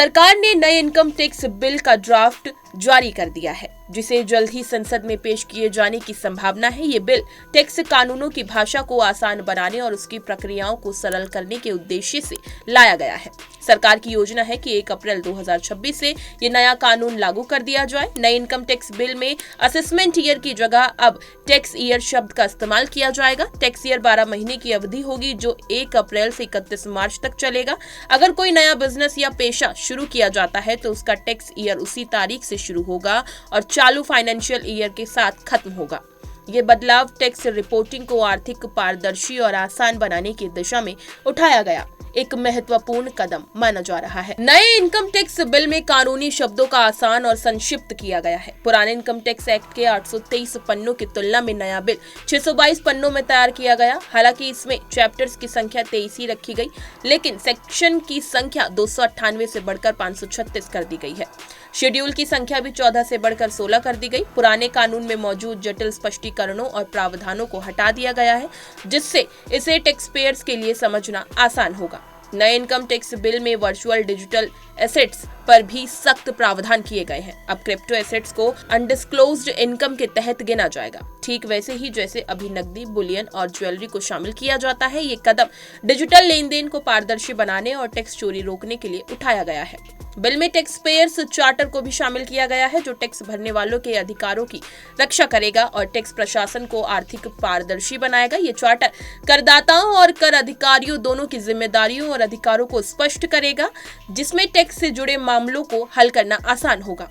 सरकार ने नए इनकम टैक्स बिल का ड्राफ्ट जारी कर दिया है, जिसे जल्द ही संसद में पेश किए जाने की संभावना है। ये बिल टैक्स कानूनों की भाषा को आसान बनाने और उसकी प्रक्रियाओं को सरल करने के उद्देश्य से लाया गया है। सरकार की योजना है कि 1 अप्रैल 2026 से ये नया कानून लागू कर दिया जाए। नए इनकम टैक्स बिल में असेसमेंट ईयर की जगह अब टैक्स ईयर शब्द का इस्तेमाल किया जाएगा। टैक्स ईयर 12 महीने की अवधि होगी, जो 1 अप्रैल से 31 मार्च तक चलेगा। अगर कोई नया बिजनेस या पेशा शुरू किया जाता है तो उसका टैक्स ईयर उसी तारीख से शुरू होगा और चालू फाइनेंशियल ईयर के साथ खत्म होगा। ये बदलाव टैक्स रिपोर्टिंग को आर्थिक पारदर्शी और आसान बनाने की दिशा में उठाया गया एक महत्वपूर्ण कदम माना जा रहा है। नए इनकम टैक्स बिल में कानूनी शब्दों का आसान और संक्षिप्त किया गया है। पुराने इनकम टैक्स एक्ट के 823 पन्नों की तुलना में नया बिल 622 पन्नों में तैयार किया गया। हालांकि इसमें चैप्टर्स की संख्या 23 ही रखी गई, लेकिन सेक्शन की संख्या 298 से बढ़कर 536 कर दी गई है। शेड्यूल की संख्या भी 14 से बढ़कर 16 कर दी गई। पुराने कानून में मौजूद जटिल स्पष्टीकरणों और प्रावधानों को हटा दिया गया है, जिससे इसे टैक्स पेयर्स के लिए समझना आसान होगा। नए इनकम टैक्स बिल में वर्चुअल डिजिटल एसेट्स पर भी सख्त प्रावधान किए गए हैं। अब क्रिप्टो एसेट्स को अनडिस्क्लोज्ड इनकम के तहत गिना जाएगा, ठीक वैसे ही जैसे अभी नकदी, बुलियन और ज्वेलरी को शामिल किया जाता है। ये कदम डिजिटल लेन देन को पारदर्शी बनाने और टैक्स चोरी रोकने के लिए उठाया गया है। बिल में टैक्स पेयर्स चार्टर को भी शामिल किया गया है, जो टैक्स भरने वालों के अधिकारों की रक्षा करेगा और टैक्स प्रशासन को आर्थिक पारदर्शी बनाएगा। ये चार्टर करदाताओं और कर अधिकारियों दोनों की जिम्मेदारियों और अधिकारों को स्पष्ट करेगा, जिसमें टैक्स से जुड़े मामलों को हल करना आसान होगा।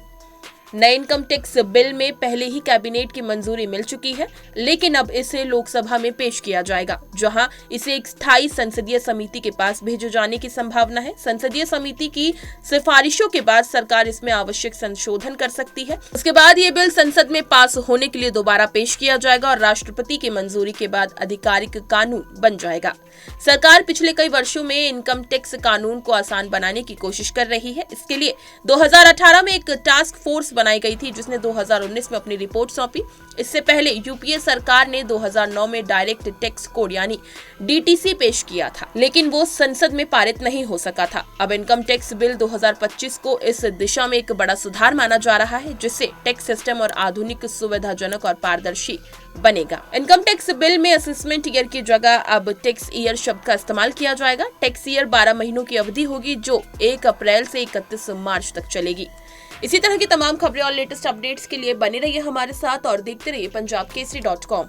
नए इनकम टैक्स बिल में पहले ही कैबिनेट की मंजूरी मिल चुकी है, लेकिन अब इसे लोकसभा में पेश किया जाएगा, जहां इसे एक स्थायी संसदीय समिति के पास भेजे जाने की संभावना है। संसदीय समिति की सिफारिशों के बाद सरकार इसमें आवश्यक संशोधन कर सकती है। उसके बाद ये बिल संसद में पास होने के लिए दोबारा पेश किया जाएगा और राष्ट्रपति की मंजूरी के बाद आधिकारिक कानून बन जाएगा। सरकार पिछले कई वर्षों में इनकम टैक्स कानून को आसान बनाने की कोशिश कर रही है। इसके लिए 2018 में एक टास्क फोर्स बनाई गई थी, जिसने 2019 में अपनी रिपोर्ट सौंपी। इससे पहले यूपीए सरकार ने 2009 में डायरेक्ट टैक्स कोड यानी डीटीसी पेश किया था, लेकिन वो संसद में पारित नहीं हो सका था। अब इनकम टैक्स बिल 2025 को इस दिशा में एक बड़ा सुधार माना जा रहा है, जिससे टैक्स सिस्टम और आधुनिक, सुविधाजनक और पारदर्शी बनेगा। इनकम टैक्स बिल में असेसमेंट ईयर की जगह अब टैक्स ईयर शब्द का इस्तेमाल किया जाएगा। टैक्स ईयर 12 महीनों की अवधि होगी, जो 1 अप्रैल से 31 मार्च तक चलेगी। इसी तरह की तमाम खबरें और लेटेस्ट अपडेट्स के लिए बने रहिए हमारे साथ और देखते रहिए punjabkesari.com।